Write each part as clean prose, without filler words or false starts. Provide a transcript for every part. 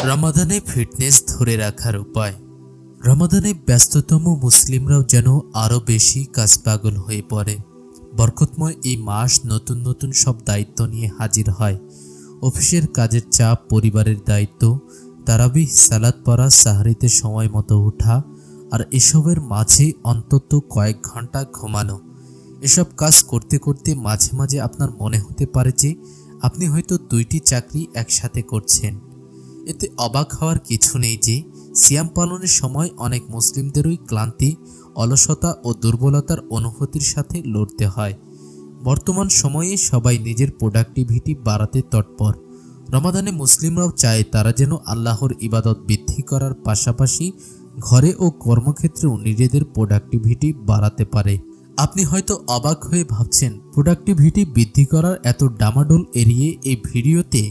রমাদানে ফিটনেস ধরে রাখার উপায়। রমাদানে ব্যস্ততম মুসলিমরাও যেন আরও বেশি কাজ পাগল হয়ে পড়ে। বরকতময় এই মাস নতুন নতুন সব দায়িত্ব নিয়ে হাজির হয়। অফিসের কাজের চাপ, পরিবারের দায়িত্ব, তারাবিহ সালাত পড়া, সাহরিতে সময় মতো ওঠা, আর এসবের মাঝে অন্তত কয়েক ঘন্টা ঘুমানো। এসব কাজ করতে করতে মাঝে মাঝে আপনার মনে হতে পারে যে আপনি হয়তো দুইটি চাকরি একসাথে করছেন। এতে অবাক হওয়ার কিছু নেই যে সিয়াম পালনের সময় অনেক মুসলিমদেরই ক্লান্তি, অলসতা ও দুর্বলতার অনুভূতির সাথে লড়তে হয়। বর্তমান সময়ে সবাই নিজের প্রোডাক্টিভিটি বাড়াতে তৎপর। রমাদানে মুসলিমরাও চায় তারা যেন আল্লাহর ইবাদত বৃদ্ধি করার পাশাপাশি ঘরে ও কর্মক্ষেত্রেও নিজেদের প্রোডাক্টিভিটি বাড়াতে পারে। আপনি হয়তো অবাক হয়ে ভাবছেন, প্রোডাক্টিভিটি বৃদ্ধি করার এত ডামাডোল এড়িয়ে এই ভিডিওতে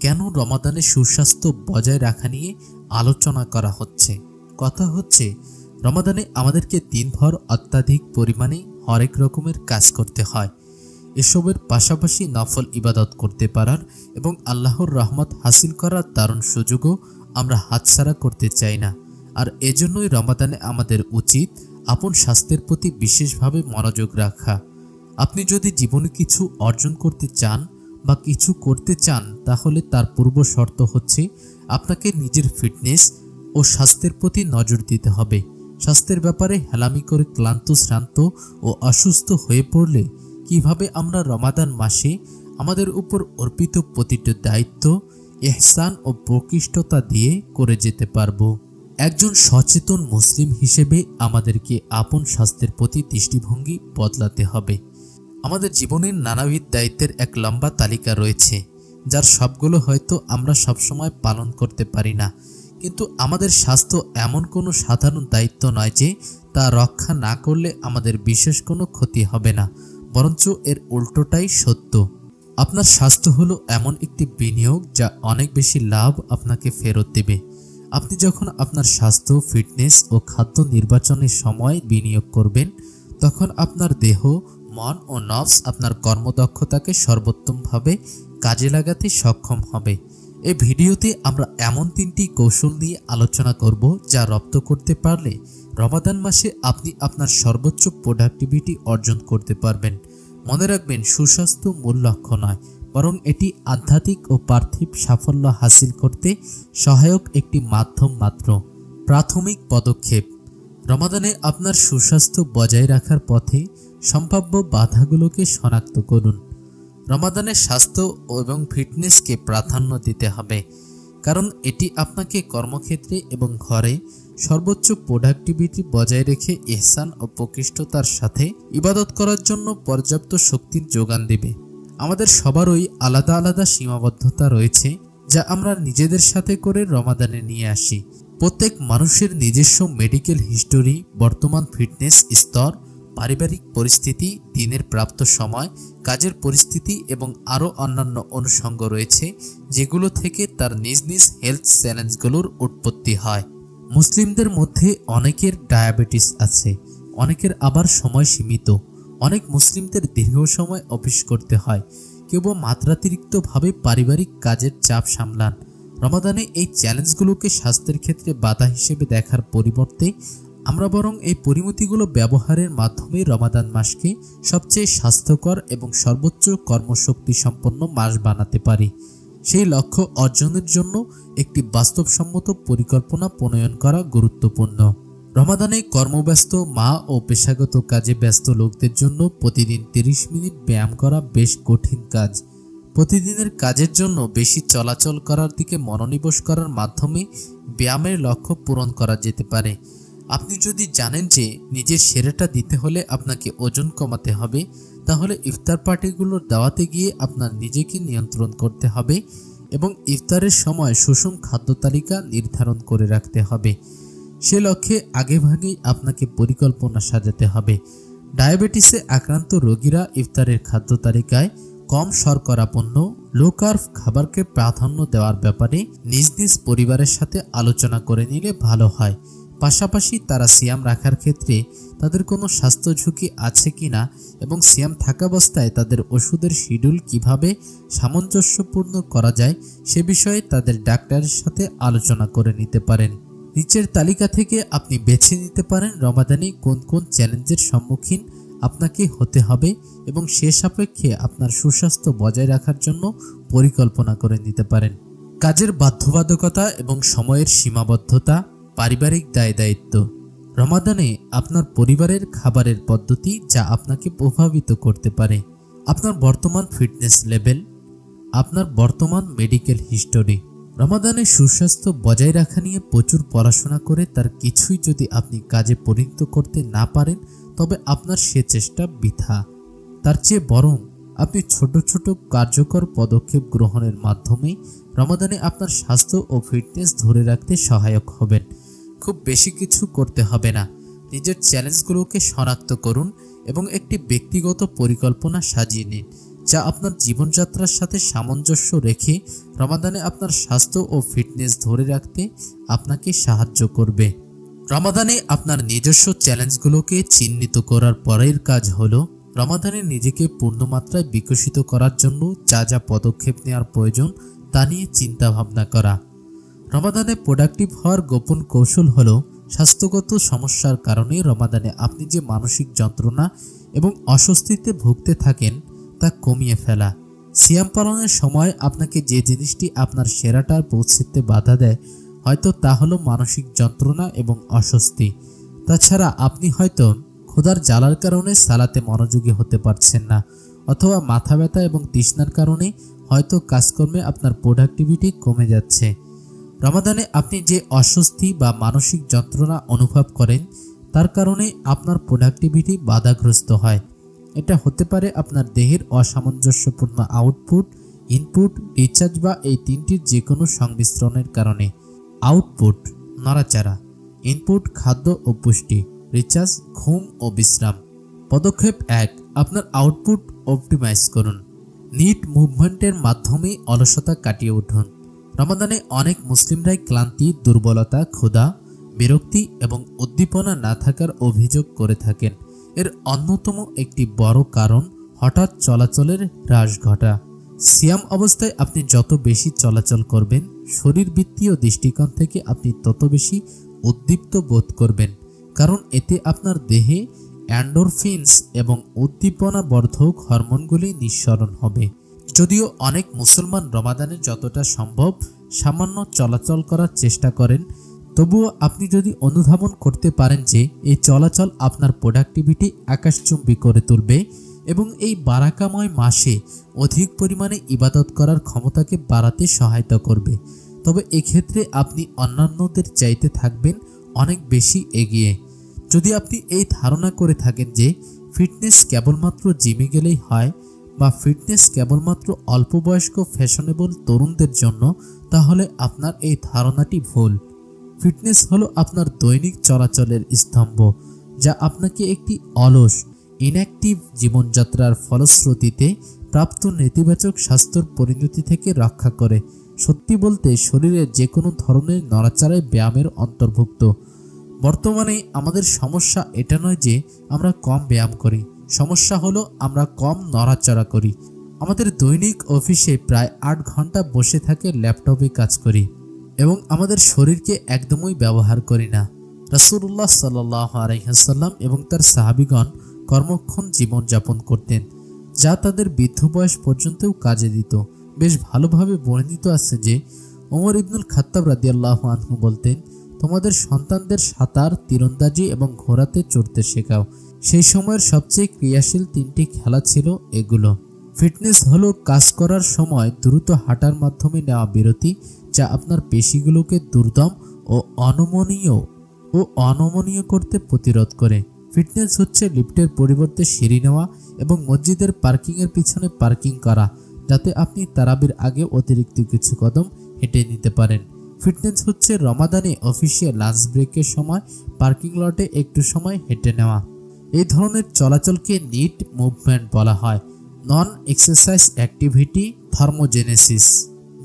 কেন রমাদানে সুস্বাস্থ্য বজায় রাখা নিয়ে আলোচনা করা হচ্ছে। কথা হচ্ছে, রমাদানে আমাদেরকে দিনভর অত্যাধিক পরিমাণে হরেক রকমের কাজ করতে হয়। এসবের পাশাপাশি নফল ইবাদত করতে পারার এবং আল্লাহর রহমত হাসিল করার দারুণ সুযোগও আমরা হাতছাড়া করতে চাই না। আর এজন্যই রমাদানে আমাদের উচিত আপন স্বাস্থ্যের প্রতি বিশেষভাবে মনোযোগ রাখা। আপনি যদি জীবনে কিছু অর্জন করতে চান বা কিছু করতে চান, তাহলে তার পূর্ব শর্ত হচ্ছে আপনাকে নিজের ফিটনেস ও স্বাস্থ্যের প্রতি নজর দিতে হবে। স্বাস্থ্যের ব্যাপারে হেলামি করে ক্লান্ত, শ্রান্ত ও অসুস্থ হয়ে পড়লে কিভাবে আমরা রমাদান মাসে আমাদের উপর অর্পিত প্রতিটি দায়িত্ব ইহসান ও প্রকৃষ্টতা দিয়ে করে যেতে পারব। একজন সচেতন মুসলিম হিসেবে আমাদেরকে আপন স্বাস্থ্যের প্রতি দৃষ্টিভঙ্গি বদলাতে হবে। আমাদের জীবনের নানাবিধ দায়িত্বের এক লম্বা তালিকা রয়েছে, যার সবগুলো হয়তো আমরা সবসময় পালন করতে পারি না। কিন্তু আমাদের স্বাস্থ্য এমন কোনো সাধারণ দায়িত্ব নয় যে তা রক্ষা না করলে আমাদের বিশেষ কোনো ক্ষতি হবে না, বরঞ্চ এর উল্টোটাই সত্য। আপনার স্বাস্থ্য হলো এমন একটি বিনিয়োগ যা অনেক বেশি লাভ আপনাকে ফেরত দেবে। আপনি যখন আপনার স্বাস্থ্য, ফিটনেস ও খাদ্য নির্বাচনের সময় বিনিয়োগ করবেন, তখন আপনার দেহ, মন ও নফস আপনার কর্মদক্ষতাকে সর্বোত্তমভাবে কাজে লাগাতে সক্ষম হবে। এই ভিডিওতে আমরা এমন 3টি কৌশল নিয়ে আলোচনা করব যা রপ্ত করতে পারলে রমাদান মাসে আপনি আপনার সর্বোচ্চ প্রোডাক্টিভিটি অর্জন করতে পারবেন। মনে রাখবেন, সুস্বাস্থ্য মূল লক্ষ্য নয়, বরং এটি আধ্যাত্মিক ও পার্থিব সাফল্য হাসিল করতে সহায়ক একটি মাধ্যম মাত্র। প্রাথমিক পদক্ষেপ। রমাদানে আপনার সুস্বাস্থ্য বজায় রাখার পথে সম্ভাব্য বাধাগুলোকে শনাক্ত করুন। রমাদানে স্বাস্থ্য এবং ফিটনেসকে প্রাধান্য দিতে হবে, কারণ এটি আপনাকে কর্মক্ষেত্রে এবং ঘরে সর্বোচ্চ প্রোডাক্টিভিটি বজায় রেখে ইহসান ও প্রকৃষ্টতার সাথে ইবাদত করার জন্য পর্যাপ্ত শক্তির যোগান দেবে। আমাদের সবারই আলাদা আলাদা সীমাবদ্ধতা রয়েছে, যা আমরা নিজেদের সাথে করে রমাদানে নিয়ে আসি। প্রত্যেক মানুষের নিজস্ব মেডিকেল হিস্টোরি, বর্তমান ফিটনেস স্তর, পারিবারিক পরিস্থিতি, দিনের প্রাপ্ত সময়, কাজের পরিস্থিতি এবং আরও অন্যান্য অনুষঙ্গ রয়েছে, যেগুলো থেকে তার নিজ নিজ হেলথ চ্যালেঞ্জগুলোর উৎপত্তি হয়। মুসলিমদের মধ্যে অনেকের ডায়াবেটিস আছে, অনেকের আবার সময় সীমিত। অনেক মুসলিমদের দীর্ঘ সময় অফিস করতে হয়, কেউ মাত্রাতিরিক্তভাবে পারিবারিক কাজের চাপ সামলান। রমাদানে এই চ্যালেঞ্জগুলোকে স্বাস্থ্যের ক্ষেত্রে বাধা হিসেবে দেখার পরিবর্তে আমরা বরং এই পরিমিতিগুলো ব্যবহারের মাধ্যমে রমাদান মাসকে সবচেয়ে স্বাস্থ্যকর এবং সর্বোচ্চ কর্মশক্তি সম্পন্ন মাস বানাতে পারি। সেই লক্ষ্য অর্জনের জন্য একটি বাস্তবসম্মত পরিকল্পনা প্রণয়ন করা গুরুত্বপূর্ণ। রমাদানে কর্মব্যস্ত মা ও পেশাগত কাজে ব্যস্ত লোকদের জন্য প্রতিদিন 30 মিনিট ব্যায়াম করা বেশ কঠিন কাজ। প্রতিদিনের কাজের জন্য বেশি চলাচল করার দিকে মনোনিবেশ করার মাধ্যমে ব্যায়ামের লক্ষ্য পূরণ করা যেতে পারে। আপনি যদি জানেন যে নিজের সেরাটা দিতে হলে আপনাকে ওজন কমাতে হবে, তাহলে ইফতার পার্টিগুলোর দাওয়াতে গিয়ে আপনার নিজেকে নিয়ন্ত্রণ করতে হবে এবং ইফতারের সময় সুষম খাদ্য তালিকা নির্ধারণ করে রাখতে হবে। সে লক্ষ্যে আগেভাগেই আপনাকে পরিকল্পনা সাজাতে হবে। ডায়াবেটিসে আক্রান্ত রোগীরা ইফতারের খাদ্য তালিকায় কম শর্করাপূর্ণ, লো কার্ব খাবারকে প্রাধান্য দেওয়ার ব্যাপারে নিজ নিজ পরিবারের সাথে আলোচনা করে নিলে ভালো হয়। পাশাপাশি তারা সিয়াম রাখার ক্ষেত্রে তাদের কোনো স্বাস্থ্য ঝুঁকি আছে কিনা এবং সিয়াম থাকাবস্থায় তাদের ওষুধের শিডিউল কিভাবে সামঞ্জস্যপূর্ণ করা যায় সে বিষয়ে তাদের ডাক্তারের সাথে আলোচনা করে নিতে পারেন। নিচের তালিকা থেকে আপনি বেছে নিতে পারেন রমাদানে কোন কোন চ্যালেঞ্জের সম্মুখীন আপনাকে হতে হবে এবং সে সাপেক্ষে আপনার সুস্বাস্থ্য বজায় রাখার জন্য পরিকল্পনা করে নিতে পারেন। কাজের বাধ্যবাধকতা এবং সময়ের সীমাবদ্ধতা, পারিবারিক দায়-দায়িত্ব। রমাদানে আপনার পরিবারের খাবারের পদ্ধতি যা আপনাকে প্রভাবিত করতে পারে, আপনার বর্তমান ফিটনেস লেভেল, আপনার বর্তমান মেডিকেল হিস্টোরি। রমাদানে সুস্বাস্থ্য বজায় রাখা নিয়ে প্রচুর পড়াশোনা করে তার কিছুই যদি আপনি কাজে পরিণত করতে না পারেন তবে আপনার সে চেষ্টা বৃথা। তার চেয়ে বরং আপনি ছোট ছোট কার্যকর পদক্ষেপ গ্রহণের মাধ্যমে রমাদানে আপনার স্বাস্থ্য ও ফিটনেস ধরে রাখতে সহায়ক হবেন। খুব বেশি কিছু করতে হবে না, নিজের চ্যালেঞ্জগুলোকে শনাক্ত করুন এবং একটি ব্যক্তিগত পরিকল্পনা সাজিয়ে নিন যা আপনার জীবনযাত্রার সাথে সামঞ্জস্য রেখে রমাদানে আপনার স্বাস্থ্য ও ফিটনেস ধরে রাখতে আপনাকে সাহায্য করবে। রমাদানে আপনার নিজস্ব চ্যালেঞ্জগুলোকে চিহ্নিত করার পরের কাজ হলো রমাদানে নিজেকে পূর্ণমাত্রায় বিকশিত করার জন্য যা যা পদক্ষেপ নেওয়ার প্রয়োজন তা নিয়ে চিন্তা ভাবনা করা। রমাদানে প্রোডাক্টিভ হওয়ার গোপন কৌশল হলো স্বাস্থ্যগত সমস্যার কারণে রমাদানে আপনি যে মানসিক যন্ত্রণা এবং অস্বস্তিতে ভুগতে থাকেন তা কমিয়ে ফেলা। সিয়াম পালনের সময় আপনাকে যে জিনিসটি আপনার সেরাটা পৌঁছতে বাধা দেয় হয়তো তা হলো মানসিক যন্ত্রণা এবং অস্বস্তি। তাছাড়া আপনি হয়তো ক্ষুধার জ্বালার কারণে সালাতে মনোযোগী হতে পারছেন না, অথবা মাথা ব্যথা এবং তৃষ্ণার কারণে হয়তো কাজকর্মে আপনার প্রোডাক্টিভিটি কমে যাচ্ছে। রমাদানে আপনি যে অস্বস্তি বা মানসিক যন্ত্রণা অনুভব করেন তার কারণে আপনার প্রোডাক্টিভিটি বাধাগ্রস্ত হয়। এটা হতে পারে আপনার দেহের অসামঞ্জস্যপূর্ণ আউটপুট, ইনপুট, রিচার্জ বা এই তিনটির যে কোনো সংমিশ্রণের কারণে। আউটপুট নড়াচড়া, ইনপুট খাদ্য ও পুষ্টি, রিচার্জ ঘুম ও বিশ্রাম। পদক্ষেপ 1, আপনার আউটপুট অপটিমাইজ করুন। নিট মুভমেন্টের মাধ্যমে অলসতা কাটিয়ে উঠুন। রমাদানে অনেক মুসলিমরাই ক্লান্তি, দুর্বলতা, ক্ষুধা, বিরক্তি এবং উদ্দীপনা না থাকার অভিযোগ করে থাকেন। এর অন্যতম একটি বড় কারণ হঠাৎ চলাচলের হ্রাস ঘটা। সিয়াম অবস্থায় আপনি যত বেশি চলাচল করবেন শরীরবৃত্তীয় দৃষ্টিকোণ থেকে আপনি তত বেশি উদ্দীপ্ত বোধ করবেন, কারণ এতে আপনার দেহে এন্ডোরফিনস এবং উদ্দীপনাবর্ধক হরমোনগুলি নিঃসরণ হবে। যদিও অনেক মুসলমান রমাদানে যতটা সম্ভব সামান্য চলাচল করার চেষ্টা করেন, তবুও আপনি যদি অনুধাবন করতে পারেন যে এই চলাচল আপনার প্রোডাক্টিভিটি আকাশচুম্বী করে তুলবে এবং এই বারাকাময় মাসে অধিক পরিমাণে ইবাদত করার ক্ষমতাকে বাড়াতে সহায়তা করবে, তবে এক্ষেত্রে আপনি অন্যান্যদের চাইতে থাকবেন অনেক বেশি এগিয়ে। যদি আপনি এই ধারণা করে থাকেন যে ফিটনেস কেবলমাত্র জিমে গেলেই হয় বা ফিটনেস কেবলমাত্র অল্প বয়স্ক ফ্যাশনেবল তরুণদের জন্য, তাহলে আপনার এই ধারণাটি ভুল। ফিটনেস হলো আপনার দৈনিক চলাচলের স্তম্ভ, যা আপনাকে একটি অলস, ইনঅ্যাক্টিভ জীবনযাত্রার ফলশ্রুতিতে প্রাপ্ত নেতিবাচক স্বাস্থ্যের পরিণতি থেকে রক্ষা করে। সত্যি বলতে শরীরের যে কোনো ধরনের নড়াচড়ায় ব্যায়ামের অন্তর্ভুক্ত। বর্তমানে আমাদের সমস্যা এটা নয় যে আমরা কম ব্যায়াম করি, সমস্যা হলো আমরা কম নড়াচড়া করি। আমাদের দৈনিক অফিসে প্রায় 8 ঘন্টা বসে থাকে ল্যাপটপে কাজ করি এবং আমাদের শরীরকে একদমই ব্যবহার করি না। রাসূলুল্লাহ সাল্লাল্লাহু আলাইহি ওয়াসাল্লাম এবং তার সাহাবীগণ কর্মক্ষম জীবনযাপন করতেন, যা তাদের বৃদ্ধ বয়স পর্যন্তও কাজে দিত। বেশ ভালোভাবে বর্ণিত আছে যে ওমর ইবনুল খাত্তাব রাদিয়াল্লাহু আনহু বলতেন, তোমাদের সন্তানদের সাঁতার, তীরন্দাজি এবং ঘোড়াতে চড়তে শেখাও। সেই সময়ের সবচেয়ে ক্রিয়াশীল 3টি খেলা ছিল এগুলো। ফিটনেস হলো কাজ করার সময় দ্রুত হাঁটার মাধ্যমে নেওয়া বিরতি, যা আপনার পেশিগুলোকে দুর্দম ও অনমনীয় করতে প্রতিরোধ করে। ফিটনেস হচ্ছে লিফটের পরিবর্তে সিঁড়ি নেওয়া এবং মসজিদের পার্কিংয়ের পিছনে পার্কিং করা, যাতে আপনি তারাবির আগে অতিরিক্ত কিছু কদম হেঁটে নিতে পারেন। ফিটনেস হচ্ছে রমাদানে অফিসিয়াল লাঞ্চ ব্রেকের সময় পার্কিং লটে একটু সময় হেঁটে নেওয়া। এই ধরনের চলাচলকে নিট মুভমেন্ট বলা হয়, নন এক্সারসাইজ অ্যাক্টিভিটি থার্মোজেনেসিস,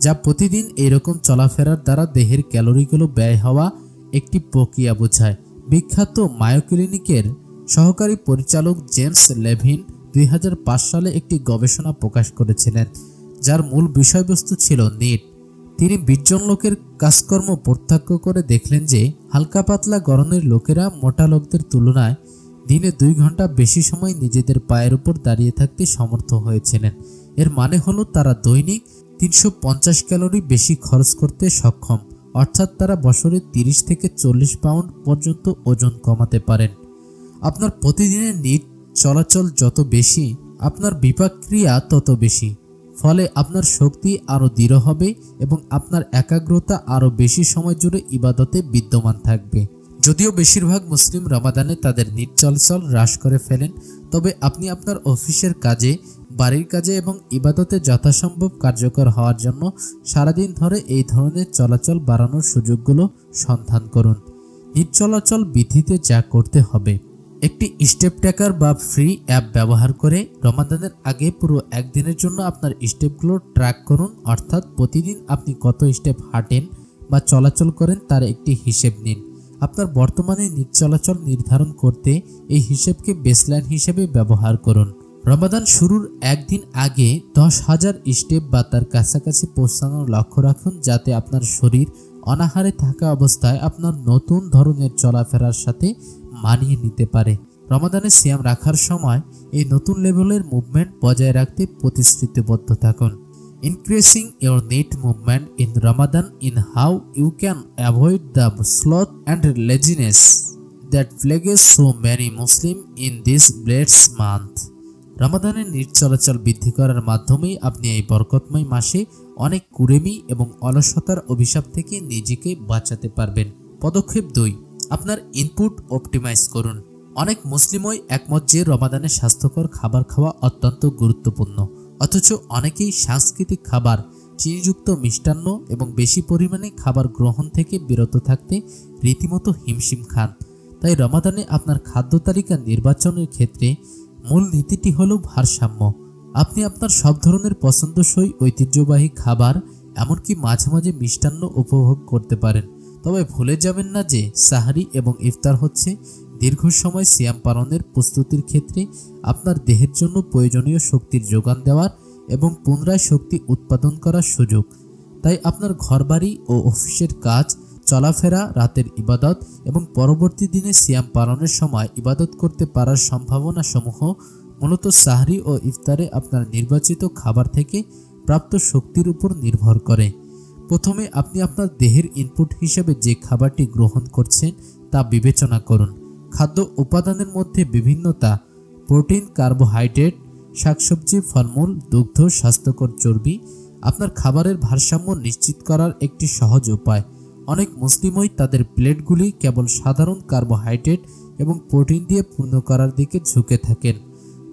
যা প্রতিদিন এইরকম চলাফেরার দ্বারা দেহের ক্যালোরিগুলো ব্যয় হওয়া একটি প্রক্রিয়া বোঝায়। বিখ্যাত মায়ো ক্লিনিকের সহকারী পরিচালক জেমস লেভিন 2005 সালে একটি গবেষণা প্রকাশ করেছিলেন, যার মূল বিষয়বস্তু ছিল নিট। তিনি 20 জন লোকের কাজকর্ম প্রত্যক্ষ করে দেখলেন যে হালকা পাতলা গড়নের লোকেরা মোটা লোকদের তুলনায় দিনে 2 ঘন্টা বেশি সময় নিজেদের পায়ের উপর দাঁড়িয়ে থাকতে সমর্থ হয়েছিলেন। এর মানে হলো তারা দৈনিক 350 ক্যালোরি বেশি খরচ করতে সক্ষম, অর্থাৎ তারা বছরে 30 থেকে 40 পাউন্ড পর্যন্ত ওজন কমাতে পারেন। আপনার প্রতিদিনের নিট চলাচল যত বেশি, আপনার বিপাক ক্রিয়া তত বেশি। ফলে আপনার শক্তি আরও দৃঢ় হবে এবং আপনার একাগ্রতা আরও বেশি সময় জুড়ে ইবাদতে বিদ্যমান থাকবে। যদিও বেশিরভাগ মুসলিম রমাদানে তাদের নিট চলাচল হ্রাস করে ফেলেন, তবে আপনি আপনার অফিসের কাজে, বাড়ির কাজে এবং ইবাদতে যথাসম্ভব কার্যকর হওয়ার জন্য সারাদিন ধরে এই ধরনের চলাচল বাড়ানোর সুযোগগুলো সন্ধান করুন। নিট চলাচল বৃদ্ধিতে যা করতে হবে: একটি স্টেপ ট্র্যাকার বা ফ্রি অ্যাপ ব্যবহার করে রমাদানের আগে পুরো একদিনের জন্য আপনার স্টেপগুলো ট্র্যাক করুন, অর্থাৎ প্রতিদিন আপনি কত স্টেপ হাঁটেন বা চলাচল করেন তার একটি হিসেব নিন। আপনার বর্তমানে নিট চলাচল নির্ধারণ করতে এই হিসেবকে বেসলাইন হিসেবে ব্যবহার করুন। রমাদান শুরুর একদিন আগে 10,000 স্টেপ বা তার কাছাকাছি পৌঁছানোর লক্ষ্য রাখুন, যাতে আপনার শরীর অনাহারে থাকা অবস্থায় আপনার নতুন ধরনের চলাফেরার সাথে মানিয়ে নিতে পারে। রমাদানে সিয়াম রাখার সময় এই নতুন লেভেলের মুভমেন্ট বজায় রাখতে প্রতিশ্রুতিবদ্ধ থাকুন। Increasing your NEAT movement in Ramadan in how you can avoid the sloth and laziness that plagues so many Muslims in this blessed month. রমাদানের নিট চলাচল বৃদ্ধি করার মাধ্যমেই আপনি এই বরকতময় মাসে অনেক কুড়েমি এবং অলসতার অভিশাপ থেকে নিজেকে বাঁচাতে পারবেন। পদক্ষেপ 2, আপনার ইনপুট অপটিমাইজ করুন। অনেক মুসলিমই একমত যে রমাদানে স্বাস্থ্যকর খাবার খাওয়া অত্যন্ত গুরুত্বপূর্ণ, অথচ অনেকেই সাংস্কৃতিক খাবার, চিনিযুক্ত মিষ্টান্ন এবং বেশি পরিমাণে খাবার গ্রহণ থেকে বিরত থাকতে রীতিমতো হিমশিম খান। তাই রমাদানে আপনার খাদ্য তালিকা নির্বাচনের ক্ষেত্রে মূল নীতিটি হলো ভারসাম্য। আপনি আপনার সব ধরনের পছন্দসই ঐতিহ্যবাহী খাবার, এমনকি মাঝে মাঝে মিষ্টান্ন উপভোগ করতে পারেন, তবে ভুলে যাবেন না যে সাহরি এবং ইফতার হচ্ছে দীর্ঘ সময় সিয়াম পালনের প্রস্তুতির ক্ষেত্রে আপনার দেহের জন্য প্রয়োজনীয় শক্তির যোগান দেওয়ার এবং পুনরায় শক্তি উৎপাদন করার সুযোগ। তাই আপনার ঘরবাড়ি ও অফিসের কাজ, চলাফেরা, রাতের ইবাদত এবং পরবর্তী দিনে সিয়াম পালনের সময় ইবাদত করতে পারার সম্ভাবনা সমূহ মূলত সাহরি ও ইফতারে আপনার নির্বাচিত খাবার থেকে প্রাপ্ত শক্তির উপর নির্ভর করে। প্রথমে আপনি আপনার দেহের ইনপুট হিসেবে যে খাবারটি গ্রহণ করছেন তা বিবেচনা করুন। খাদ্য উপাদানের মধ্যে বিভিন্নতা, প্রোটিন, কার্বোহাইড্রেট, শাকসবজি, ফলমূল, দুগ্ধ, স্বাস্থ্যকর চর্বি আপনার খাবারের ভারসাম্য নিশ্চিত করার একটি সহজ উপায়। অনেক মুসলিমই তাদের প্লেটগুলি কেবল সাধারণ কার্বোহাইড্রেট এবং প্রোটিন দিয়ে পূর্ণ করার দিকে ঝুঁকে থাকেন,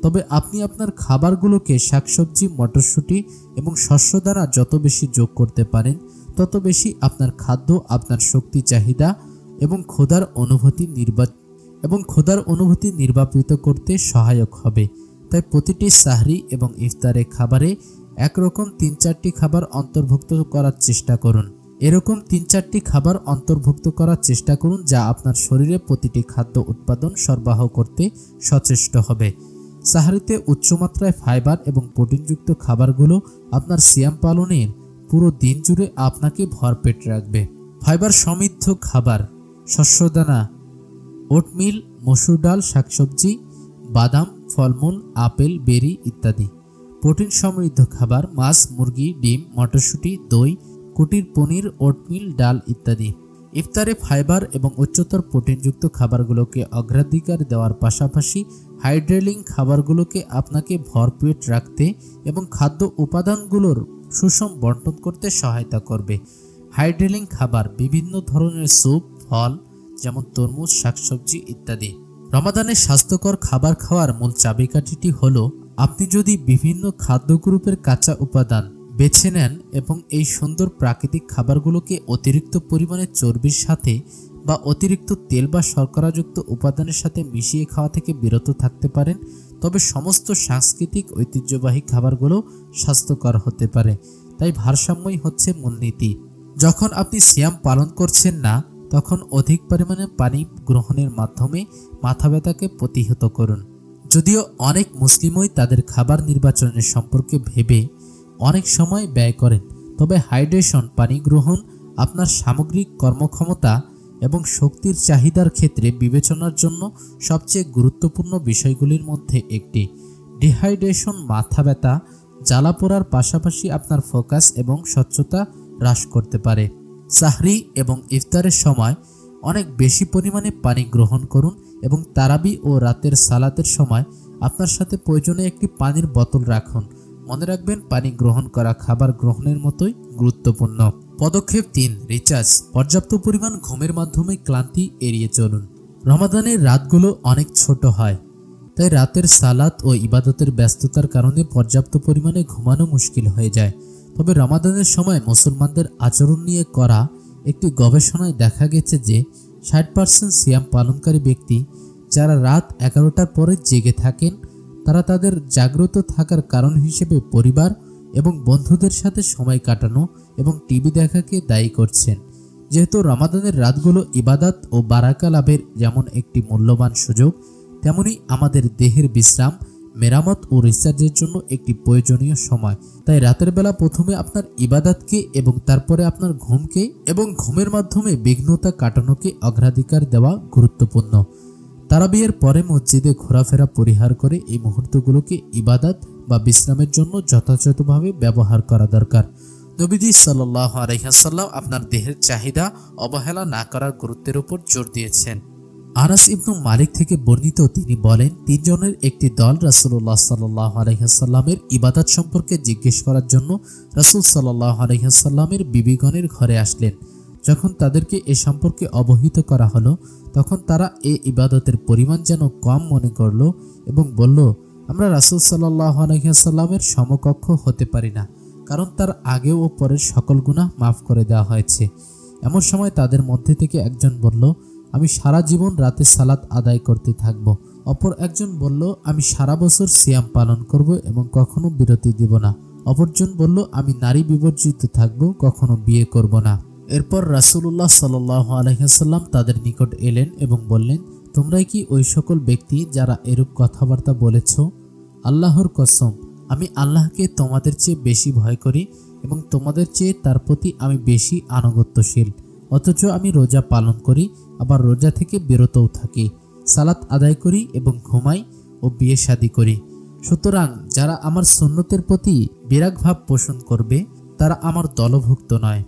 তবে আপনি আপনার খাবারগুলোকে শাকসবজি, মটরশুঁটি এবং শস্য দ্বারা যত বেশি যোগ করতে পারেন, তত বেশি আপনার খাদ্য আপনার শক্তি চাহিদা এবং ক্ষুধার অনুভূতি নির্বাপিত করতে সহায়ক হবে। তাই প্রতিটি সাহরি এবং ইফতারে খাবারে একরকম 3-4টি খাবার অন্তর্ভুক্ত করার চেষ্টা করুন। এরকম 3-4টি খাবার অন্তর্ভুক্ত করার চেষ্টা করুন যা আপনার শরীরে প্রতিটি খাদ্য উৎপাদন সরবরাহ করতে সচেষ্ট হবে। সাহরিতে উচ্চমাত্রায় ফাইবার এবং প্রোটিনযুক্ত খাবারগুলো আপনার সিয়াম পালনের পুরো দিন জুড়ে আপনাকে ভরপেট রাখবে। ফাইবার সমৃদ্ধ খাবার: শস্যদানা, ওটমিল, মসুর ডাল, শাকসবজি, বাদাম, ফলমূল, আপেল, বেরি ইত্যাদি। প্রোটিন সমৃদ্ধ খাবার: মাছ, মুরগি, ডিম, মটরশুঁটি, দই, কুটির পনির, ওটমিল, ডাল ইত্যাদি। ইফতারে ফাইবার এবং উচ্চতর প্রোটিনযুক্ত খাবারগুলোকে অগ্রাধিকার দেওয়ার পাশাপাশি হাইড্রেটিং খাবারগুলোকে আপনাকে ভরপেট রাখতে এবং খাদ্য উপাদানগুলোর সুষম বন্টন করতে সহায়তা করবে। হাইড্রেটিং খাবার: বিভিন্ন ধরনের স্যুপ, ফল যেমন তরমুজ, শাকসবজি ইত্যাদি। রমাদানে স্বাস্থ্যকর খাবার খাওয়ার মূল চাবিকাঠিটি হলো আপনি যদি বিভিন্ন খাদ্য গ্রুপের কাঁচা উপাদান বেছে নেন এবং এই সুন্দর প্রাকৃতিক খাবারগুলোকে অতিরিক্ত পরিমাণে চর্বির সাথে বা অতিরিক্ত তেল বা শর্করাযুক্ত উপাদানের সাথে মিশিয়ে খাওয়া থেকে বিরত থাকতে পারেন, তবে সমস্ত সাংস্কৃতিক ঐতিহ্যবাহী খাবারগুলো স্বাস্থ্যকর হতে পারে। তাই ভারসাম্যই হচ্ছে মূলনীতি। যখন আপনি সিয়াম পালন করছেন না, তখন অধিক পরিমাণে পানি গ্রহণের মাধ্যমে মাথা ব্যথাকে প্রতিহত করুন। যদিও অনেক মুসলিমই তাদের খাবার নির্বাচনের সম্পর্কে ভেবে অনেক সময় ব্যয় করেন, তবে হাইড্রেশন পানি গ্রহণ আপনার সামগ্রিক কর্মক্ষমতা এবং শক্তির চাহিদার ক্ষেত্রে বিবেচনার জন্য সবচেয়ে গুরুত্বপূর্ণ বিষয়গুলির মধ্যে একটি। ডিহাইড্রেশন মাথা ব্যথা, জ্বালা পোড়ার পাশাপাশি আপনার ফোকাস এবং স্বচ্ছতা হ্রাস করতে পারে। সাহরি এবং ইফতারের সময় অনেক বেশি পরিমাণে পানি গ্রহণ করুন এবং তারাবি ও রাতের সালাতের সময় আপনার সাথে প্রয়োজনে একটি পানির বোতল রাখুন। মনে রাখবেন, পানি গ্রহণ করা খাবার গ্রহণের মতোই গুরুত্বপূর্ণ। পদক্ষেপ 3, রিচার্জ। পর্যাপ্ত পরিমাণ ঘুমের মাধ্যমে ক্লান্তি এড়িয়ে চলুন। রমাদানের রাতগুলো অনেক ছোট হয়, তাই রাতের সালাত ও ইবাদতের ব্যস্ততার কারণে পর্যাপ্ত পরিমাণে ঘুমানো মুশকিল হয়ে যায়। তবে রমাদানের সময় মুসলমানদের আচরণ নিয়ে করা একটি গবেষণায় দেখা গেছে যে 60% সিয়াম পালনকারী ব্যক্তি যারা রাত 11টার পরে জেগে থাকেন, তারা তাদের জাগ্রত থাকার কারণ হিসেবে পরিবার এবং বন্ধুদের সাথে সময় কাটানো এবং টিভি দেখাকে দায়ী করছেন। যেহেতু রমাদানের রাতগুলো ইবাদত ও বারাকা লাভের যেমন একটি মূল্যবান সুযোগ, তেমনি আমাদের দেহের বিশ্রাম, মেরামত ও রিসার্চের জন্য একটি প্রয়োজনীয় সময়। তাই রাতের বেলা প্রথমে আপনার ইবাদতকে এবং তারপরে আপনার ঘুমকে এবং ঘুমের মাধ্যমে বিঘ্নতা কাটানোকে অগ্রাধিকার দেওয়া গুরুত্বপূর্ণ। তারাবিয়ের পরে মসজিদে ঘোরাফেরা পরিহার করে এই মুহূর্তগুলোকে ইবাদত বা বিশ্রামের জন্য যথাযথভাবে ব্যবহার করা দরকার। নবীজি সাল্লাল্লাহু আলাইহি ওয়াসাল্লাম আপনার দেহের চাহিদা অবহেলা না করার গুরুত্বের উপর জোর দিয়েছেন। আনাস ইবনু মালিক থেকে বর্ণিত, তিনি বলেন, 3 জনের একটি দল রাসূলুল্লাহ সাল্লাল্লাহু আলাইহি ওয়াসাল্লামের ইবাদত সম্পর্কে জিজ্ঞেস করার জন্য রাসূল সাল্লাল্লাহু আলাইহি ওয়াসাল্লামের বিবিগণের ঘরে আসলেন। যখন তাদেরকে এ সম্পর্কে অবহিত করা হলো, তখন তারা এই ইবাদতের পরিমাণ যেন কম মনে করল এবং বলল, আমরা রাসূল সাল্লাল্লাহু আলাইহি ওয়াসাল্লামের সমকক্ষ হতে পারি না, কারণ তার আগেও ও পরের সকল গুনাহ মাফ করে দেওয়া হয়েছে। এমন সময় তাদের মধ্যে থেকে একজন বলল, আমি সারা জীবন রাতে সালাত আদায় করতে থাকব। অপর একজন বলল, আমি সারা বছর সিয়াম পালন করব এবং কখনো বিরতি দিব না। অপরজন বলল, আমি নারী বিবর্জিত থাকব, কখনো বিয়ে করব না। এরপর রাসূলুল্লাহ সাল্লাল্লাহু আলাইহি ওয়াসাল্লাম তাদের নিকট এলেন এবং বললেন, তোমরাই কি ওই সকল ব্যক্তি যারা এরূপ কথাবার্তা বলেছ? আল্লাহর কসম, আমি আল্লাহকে তোমাদের চেয়ে বেশি ভয় করি এবং তোমাদের চেয়ে তার প্রতি আমি বেশি আনুগত্যশীল। অথচ আমি রোজা পালন করি, আবার রোজা থেকে বিরতও থাকি, সালাত আদায় করি এবং ঘুমাই ও বিয়ে শাদী করি। সুতরাং যারা আমার সুন্নতের প্রতি বিরাগ ভাব পোষণ করবে, তারা আমার দলভুক্ত নয়।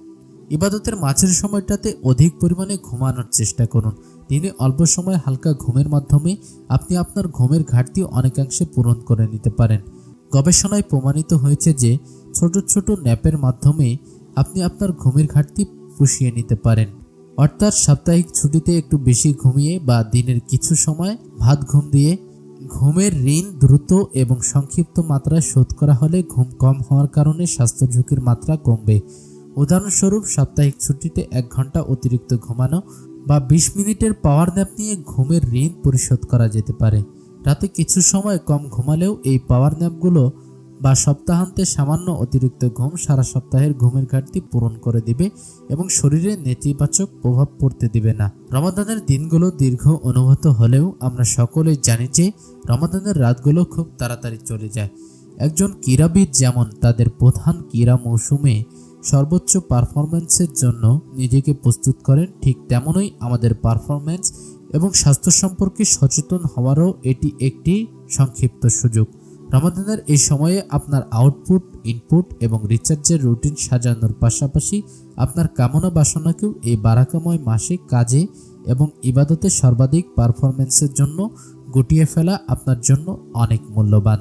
ইবাদতের মাঝের সময়টাতে অধিক পরিমাণে ঘুমানোর চেষ্টা করুন। দিনে অল্প সময় হালকা ঘুমের মাধ্যমে আপনি আপনার ঘুমের ঘাটতি অনেকাংশে পূরণ করে নিতে পারেন। গবেষণায় প্রমাণিত হয়েছে যে ছোট ছোট ন্যাপের মাধ্যমে আপনি আপনার ঘুমের ঘাটতি পুষিয়ে নিতে পারেন। অর্থাৎ সাপ্তাহিক ছুটিতে একটু বেশি ঘুমিয়ে বা দিনের কিছু সময় ভাত ঘুম দিয়ে ঘুমের ঋণ দ্রুত এবং সংক্ষিপ্ত মাত্রায় শোধ করা হলে ঘুম কম হওয়ার কারণে স্বাস্থ্য ঝুঁকির মাত্রা কমবে। উদাহরণস্বরূপ, সাপ্তাহিক ছুটিতে 1 ঘন্টা অতিরিক্ত ঘুমানো বা 20 মিনিটের পাওয়ার ন্যাপ নিয়ে ঘুমের ঋণ পরিশোধ করা যেতে পারে। রাতে কিছু সময় কম ঘুমালেও এই পাওয়ার ন্যাপগুলো বা সপ্তাহান্তে সামান্য অতিরিক্ত ঘুম সারা সপ্তাহের ঘুমের ঘাটতি পূরণ করে দিবে এবং শরীরে নেতিবাচক প্রভাব পড়তে দিবে না। রমাদানের দিনগুলো দীর্ঘ অনুভূত হলেও আমরা সকলেই জানি যে রমাদানের রাতগুলো খুব তাড়াতাড়ি চলে যায়। একজন ক্রীড়াবিদ যেমন তাদের প্রধান ক্রীড়া মৌসুমে সর্বোচ্চ পারফরম্যান্সের জন্য নিজেকে প্রস্তুত করেন, ঠিক তেমনই আমাদের পারফরম্যান্স এবং স্বাস্থ্য সম্পর্কে সচেতন হওয়ারও এটি একটি সংক্ষিপ্ত সুযোগ। রমাদানের এই সময়ে আপনার আউটপুট, ইনপুট এবং রিচার্জের রুটিন সাজানোর পাশাপাশি আপনার কামনা বাসনাকেও এই বারাকাময় মাসে কাজে এবং ইবাদতে সর্বাধিক পারফরম্যান্সের জন্য গুটিয়ে ফেলা আপনার জন্য অনেক মূল্যবান।